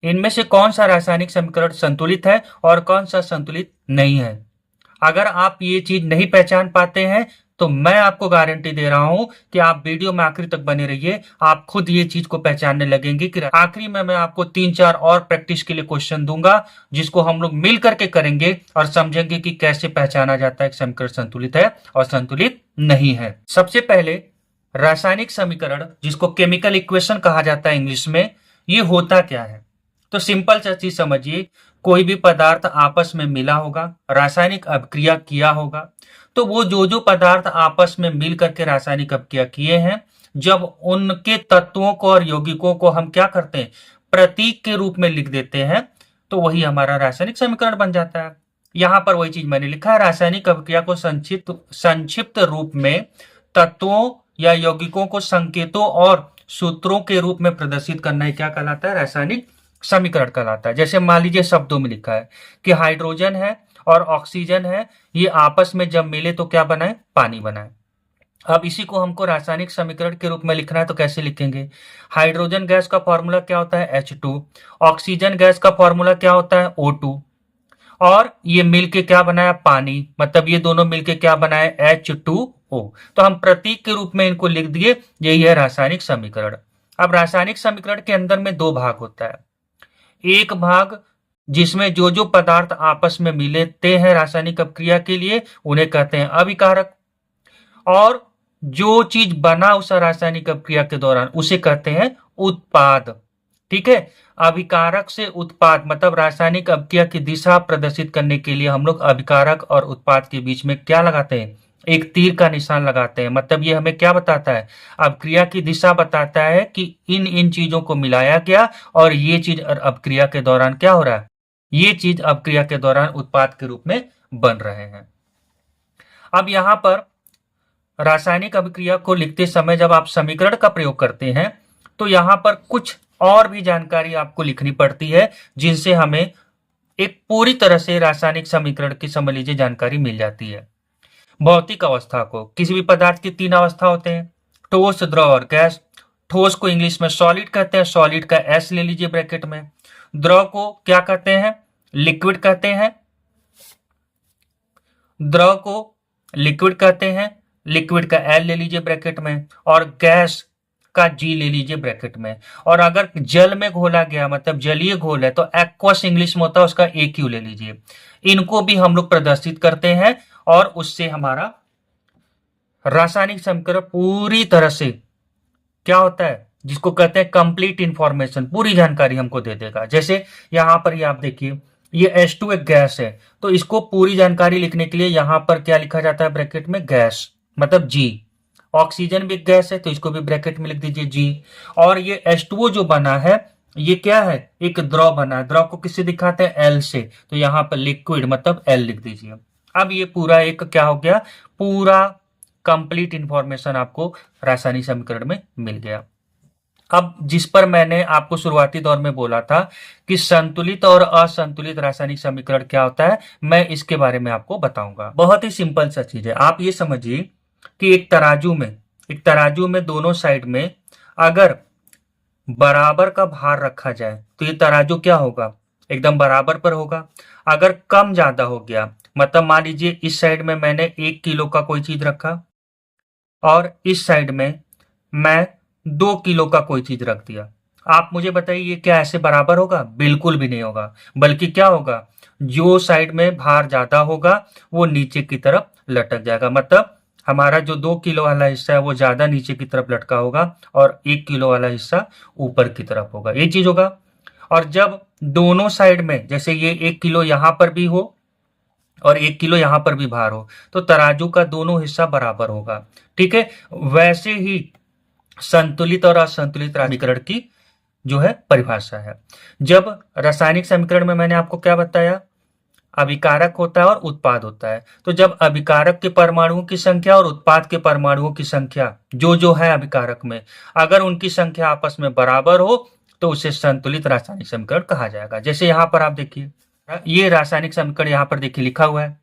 इनमें से कौन सा रासायनिक समीकरण संतुलित है और कौन सा संतुलित नहीं है। अगर आप ये चीज नहीं पहचान पाते हैं तो मैं आपको गारंटी दे रहा हूं कि आप वीडियो में आखिर तक बने रहिए, आप खुद ये चीज को पहचानने लगेंगे कि आखिरी में मैं आपको 3-4 और प्रैक्टिस के लिए क्वेश्चन दूंगा जिसको हम लोग मिल करके करेंगे और समझेंगे कि कैसे पहचाना जाता है कि समीकरण संतुलित है और संतुलित नहीं है। सबसे पहले रासायनिक समीकरण, जिसको केमिकल इक्वेशन कहा जाता है इंग्लिश में, ये होता क्या है। तो सिंपल सा चीज समझिए, कोई भी पदार्थ आपस में मिला होगा, रासायनिक अभिक्रिया किया होगा, तो वो जो पदार्थ आपस में मिल करके रासायनिक अभिक्रिया किए हैं, जब उनके तत्वों को और यौगिकों को हम क्या करते हैं, प्रतीक के रूप में लिख देते हैं, तो वही हमारा रासायनिक समीकरण बन जाता है। यहां पर वही चीज मैंने लिखा है, रासायनिक अभिक्रिया को संक्षिप्त रूप में तत्वों या यौगिकों को संकेतों और सूत्रों के रूप में प्रदर्शित करना ही क्या कहलाता है, रासायनिक समीकरण कहलाता है। जैसे मान लीजिए शब्दों में लिखा है कि हाइड्रोजन है और ऑक्सीजन है, ये आपस में जब मिले तो क्या बनाए, पानी बनाए। अब इसी को हमको रासायनिक समीकरण के रूप में लिखना है तो कैसे लिखेंगे, हाइड्रोजन गैस का फॉर्मूला क्या होता है H2, ऑक्सीजन गैस का फॉर्मूला क्या होता है O2, और ये मिलके क्या बनाया, पानी, मतलब ये दोनों मिलके क्या बनाए, H2O। तो हम प्रतीक के रूप में इनको लिख दिए, यही है रासायनिक समीकरण। अब रासायनिक समीकरण के अंदर में दो भाग होता है, एक भाग जिसमें जो पदार्थ आपस में मिलते हैं रासायनिक अपक्रिया के लिए उन्हें कहते हैं अभिकारक, और जो चीज बना उस रासायनिक अपक्रिया के दौरान उसे कहते हैं उत्पाद। ठीक है, अभिकारक से उत्पाद मतलब रासायनिक अपक्रिया की दिशा प्रदर्शित करने के लिए हम लोग अभिकारक और उत्पाद के बीच में क्या लगाते हैं, एक तीर का निशान लगाते हैं। मतलब ये हमें क्या बताता है, अपक्रिया की दिशा बताता है कि इन इन चीजों को मिलाया गया और ये चीज अपक्रिया के दौरान क्या हो रहा है, ये चीज अपक्रिया के दौरान उत्पाद के रूप में बन रहे हैं। अब यहां पर रासायनिक अभिक्रिया को लिखते समय जब आप समीकरण का प्रयोग करते हैं तो यहां पर कुछ और भी जानकारी आपको लिखनी पड़ती है जिनसे हमें एक पूरी तरह से रासायनिक समीकरण की समझ लीजिए जानकारी मिल जाती है। भौतिक अवस्था को, किसी भी पदार्थ की 3 अवस्था होते हैं, ठोस, द्रव और गैस। ठोस को इंग्लिश में सॉलिड कहते हैं, सॉलिड का एस ले लीजिए ब्रैकेट में। द्रव को क्या कहते हैं, लिक्विड कहते हैं, द्रव को लिक्विड कहते हैं, लिक्विड का एल ले लीजिए ब्रैकेट में, और गैस का जी ले लीजिए ब्रैकेट में। और अगर जल में घोला गया मतलब जलीय घोल है तो एक्वस इंग्लिश में होता है, उसका ए क्यू ले लीजिए। इनको भी हम लोग प्रदर्शित करते हैं और उससे हमारा रासायनिक समीकरण पूरी तरह से क्या होता है, जिसको कहते हैं कंप्लीट इंफॉर्मेशन, पूरी जानकारी हमको दे देगा। जैसे यहां पर ये आप देखिए, ये H2 एक गैस है, तो इसको पूरी जानकारी लिखने के लिए यहां पर क्या लिखा जाता है ब्रैकेट में, गैस मतलब जी। ऑक्सीजन भी एक गैस है तो इसको भी ब्रैकेट में लिख दीजिए जी। और ये H2O जो बना है ये क्या है, एक द्रव बना है, द्रव को किससे दिखाते हैं, एल से, तो यहां पर लिक्विड मतलब एल लिख दीजिए। अब ये पूरा एक क्या हो गया, पूरा कंप्लीट इंफॉर्मेशन आपको रासायनिक समीकरण में मिल गया। अब जिस पर मैंने आपको शुरुआती दौर में बोला था कि संतुलित और असंतुलित रासायनिक समीकरण क्या होता है, मैं इसके बारे में आपको बताऊंगा। बहुत ही सिंपल सा चीज है, आप ये समझिए कि एक तराजू में दोनों साइड में अगर बराबर का भार रखा जाए तो ये तराजू क्या होगा, एकदम बराबर पर होगा। अगर कम ज्यादा हो गया मतलब मान लीजिए इस साइड में मैंने 1 किलो का कोई चीज रखा और इस साइड में मैं 2 किलो का कोई चीज रख दिया, आप मुझे बताइए ये क्या ऐसे बराबर होगा, बिल्कुल भी नहीं होगा। बल्कि क्या होगा, जो साइड में भार ज्यादा होगा वो नीचे की तरफ लटक जाएगा। मतलब हमारा जो 2 किलो वाला हिस्सा है वो ज्यादा नीचे की तरफ लटका होगा और 1 किलो वाला हिस्सा ऊपर की तरफ होगा, ये चीज होगा। और जब दोनों साइड में जैसे ये 1 किलो यहां पर भी हो और 1 किलो यहां पर भी भार हो तो तराजू का दोनों हिस्सा बराबर होगा। ठीक है, वैसे ही संतुलित और असंतुलित समीकरण की जो है परिभाषा है। जब रासायनिक समीकरण में मैंने आपको क्या बताया, अभिकारक होता है और उत्पाद होता है। तो जब अभिकारक के परमाणुओं की संख्या और उत्पाद के परमाणुओं की संख्या जो है अभिकारक में, अगर उनकी संख्या आपस में बराबर हो तो उसे संतुलित रासायनिक समीकरण कहा जाएगा। जैसे यहां पर आप देखिए, ये रासायनिक समीकरण यहां पर देखिए लिखा हुआ है।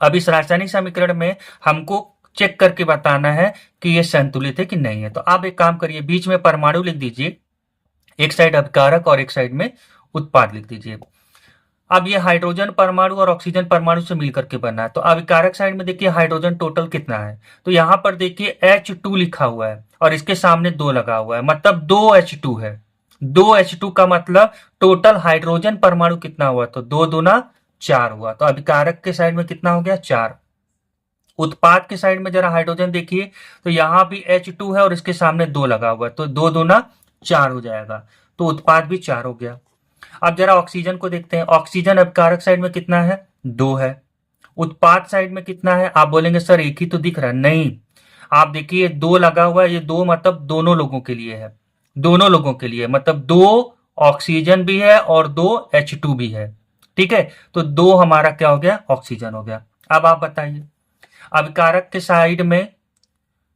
अब इस रासायनिक समीकरण में हमको चेक करके बताना है कि ये संतुलित है कि नहीं है। तो आप एक काम करिए, बीच में परमाणु लिख दीजिए, एक साइड अभिकारक और एक साइड में उत्पाद लिख दीजिए। अब ये हाइड्रोजन परमाणु और ऑक्सीजन परमाणु से मिलकर के बना है, तो अभिकारक साइड में देखिए हाइड्रोजन टोटल कितना है, तो यहां पर देखिए H2 लिखा हुआ है और इसके सामने 2 लगा हुआ है, मतलब 2H2 है। 2H2 का मतलब टोटल हाइड्रोजन परमाणु कितना हुआ, तो 2 दूना 4 हुआ, तो अभिकारक के साइड में कितना हो गया 4। उत्पाद के साइड में जरा हाइड्रोजन देखिए, तो यहां भी H2 है और इसके सामने 2 लगा हुआ है, तो 2 दूना 4 हो जाएगा, तो उत्पाद भी 4 हो गया। अब जरा ऑक्सीजन को देखते हैं। ऑक्सीजन अभिकारक साइड में कितना है, 2 है। उत्पाद साइड में कितना है, आप बोलेंगे सर एक ही तो दिख रहा है, नहीं, आप देखिए 2 लगा हुआ है, ये 2 मतलब दोनों लोगों के लिए है, दोनों लोगों के लिए, मतलब 2 ऑक्सीजन भी है और 2 H2 भी है, ठीक है, तो 2 हमारा क्या हो गया, ऑक्सीजन हो गया। अब आप बताइए अभिकारक के साइड में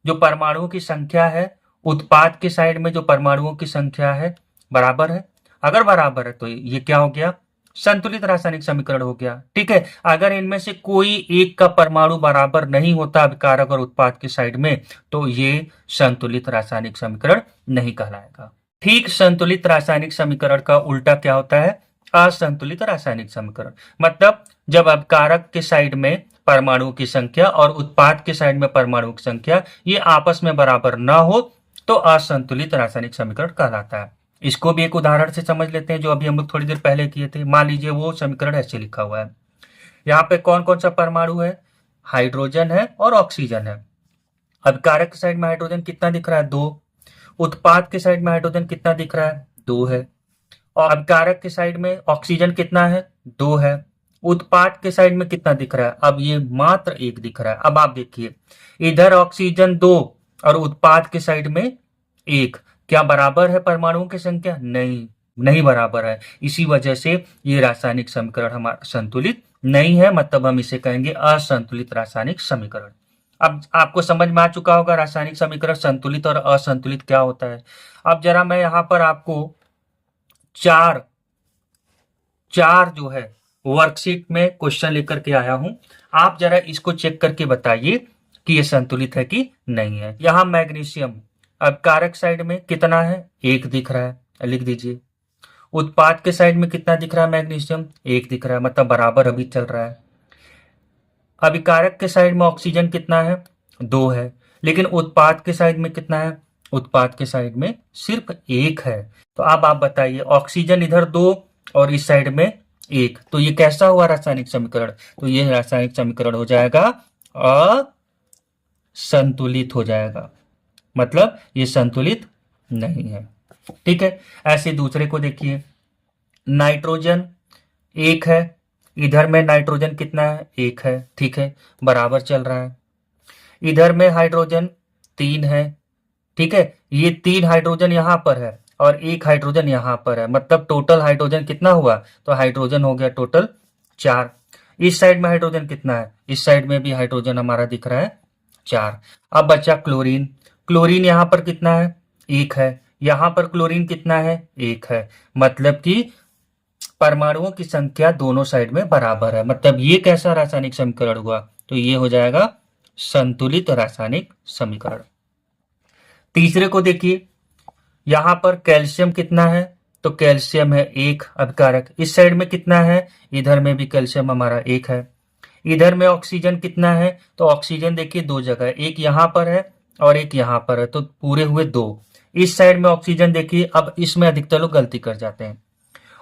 जो परमाणुओं की संख्या है, उत्पाद के साइड में जो परमाणुओं की संख्या है, बराबर है। अगर बराबर है तो ये क्या हो गया, संतुलित रासायनिक समीकरण हो गया, ठीक है। अगर इनमें से कोई एक का परमाणु बराबर नहीं होता अभिकारक और उत्पाद के साइड में, तो ये संतुलित रासायनिक समीकरण नहीं कहलाएगा। ठीक संतुलित रासायनिक समीकरण का उल्टा क्या होता है, असंतुलित रासायनिक समीकरण। मतलब जब अभिकारक के साइड में परमाणुओं की संख्या और उत्पाद के साइड में परमाणुओं की संख्या ये आपस में बराबर ना हो, तो असंतुलित रासायनिक समीकरण कहलाता है। इसको भी एक उदाहरण से समझ लेते हैं, जो अभी हम लोग थोड़ी देर पहले किए थे। मान लीजिए वो समीकरण ऐसे लिखा हुआ है, यहाँ पे कौन कौन सा परमाणु है, हाइड्रोजन है और ऑक्सीजन है। अभिकारक के साइड में हाइड्रोजन कितना दिख रहा है, 2। उत्पाद के साइड में हाइड्रोजन कितना दिख रहा है, 2 है। और अभिकारक के साइड में ऑक्सीजन कितना है, 2 है। उत्पाद के साइड में कितना दिख रहा है, अब ये मात्र 1 दिख रहा है। अब आप देखिए इधर ऑक्सीजन 2 और उत्पाद के साइड में 1, क्या बराबर है परमाणुओं की संख्या, नहीं, नहीं बराबर है। इसी वजह से ये रासायनिक समीकरण हमारा संतुलित नहीं है, मतलब हम इसे कहेंगे असंतुलित रासायनिक समीकरण। अब आपको समझ में आ चुका होगा रासायनिक समीकरण संतुलित और असंतुलित क्या होता है। अब जरा मैं यहां पर आपको चार जो है वर्कशीट में क्वेश्चन लेकर के आया हूं, आप जरा इसको चेक करके बताइए कि ये संतुलित है कि नहीं है। यहां मैग्नीशियम अभिकारक साइड में कितना है, 1 दिख रहा है, लिख दीजिए। उत्पाद के साइड में कितना दिख रहा है, मैग्नीशियम 1 दिख रहा है, मतलब बराबर अभी चल रहा है। अभिकारक के साइड में ऑक्सीजन कितना है, 2 है, लेकिन उत्पाद के साइड में कितना है, उत्पाद के साइड में सिर्फ 1 है। तो अब आप बताइए ऑक्सीजन इधर 2 और इस साइड में 1, तो ये कैसा हुआ रासायनिक समीकरण, तो ये रासायनिक समीकरण हो जाएगा असंतुलित हो जाएगा, मतलब ये संतुलित नहीं है, ठीक है। ऐसे दूसरे को देखिए, नाइट्रोजन 1 है, इधर में नाइट्रोजन कितना है, 1 है, ठीक है, बराबर चल रहा है। इधर में हाइड्रोजन 3 है, ठीक है, ये 3 हाइड्रोजन यहां पर है और 1 हाइड्रोजन यहां पर है, मतलब टोटल हाइड्रोजन कितना हुआ, तो हाइड्रोजन हो गया टोटल 4। इस साइड में हाइड्रोजन कितना है, इस साइड में भी हाइड्रोजन हमारा दिख रहा है 4। अब बचा क्लोरीन, क्लोरीन यहां पर कितना है, 1 है, यहां पर क्लोरीन कितना है, 1 है, मतलब कि परमाणुओं की संख्या दोनों साइड में बराबर है। मतलब ये कैसा रासायनिक समीकरण हुआ, तो ये हो जाएगा संतुलित रासायनिक समीकरण। तीसरे को देखिए, यहां पर कैल्शियम कितना है, तो कैल्शियम है 1 अभिकारक, इस साइड में कितना है, इधर में भी कैल्शियम हमारा 1 है। इधर में ऑक्सीजन कितना है, तो ऑक्सीजन देखिए 2 जगह, एक यहां पर है और एक यहां पर है, तो पूरे हुए 2। इस साइड में ऑक्सीजन देखिए, अब इसमें अधिकतर लोग गलती कर जाते हैं।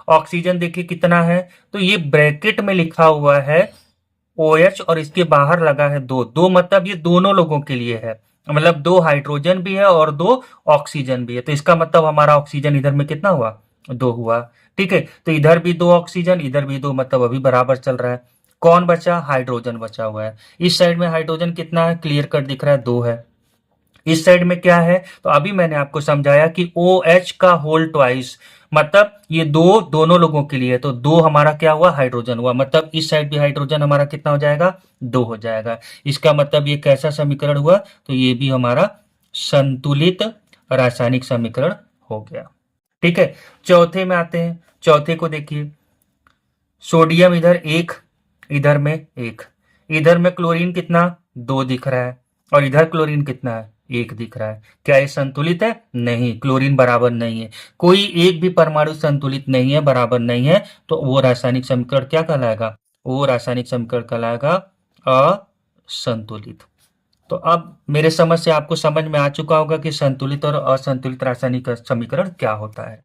ऑक्सीजन देखिए कितना है, तो ये ब्रैकेट में लिखा हुआ है OH और इसके बाहर लगा है 2, मतलब ये दोनों लोगों के लिए है, मतलब 2 हाइड्रोजन भी है और 2 ऑक्सीजन भी है, तो इसका मतलब हमारा ऑक्सीजन इधर में कितना हुआ, 2 हुआ, ठीक है। तो इधर भी 2 ऑक्सीजन, इधर भी 2, मतलब अभी बराबर चल रहा है। कौन बचा, हाइड्रोजन बचा हुआ है। इस साइड में हाइड्रोजन कितना है, क्लियर कट दिख रहा है, 2 है। इस साइड में क्या है, तो अभी मैंने आपको समझाया कि OH का होल ट्वाइस, मतलब ये 2 दोनों लोगों के लिए, तो 2 हमारा क्या हुआ, हाइड्रोजन हुआ, मतलब इस साइड भी हाइड्रोजन हमारा कितना हो जाएगा, 2 हो जाएगा। इसका मतलब ये कैसा समीकरण हुआ, तो ये भी हमारा संतुलित रासायनिक समीकरण हो गया, ठीक है। चौथे में आते हैं, चौथे को देखिए, सोडियम इधर 1, इधर में 1, इधर में क्लोरीन कितना, 2 दिख रहा है और इधर क्लोरीन कितना है, 1 दिख रहा है। क्या ये संतुलित है? नहीं, क्लोरीन बराबर नहीं है। कोई एक भी परमाणु संतुलित नहीं है, बराबर नहीं है, तो वो रासायनिक समीकरण क्या कहलाएगा? वो रासायनिक समीकरण कहलाएगा असंतुलित। तो अब मेरे समझ से आपको समझ में आ चुका होगा कि संतुलित और असंतुलित रासायनिक समीकरण क्या होता है।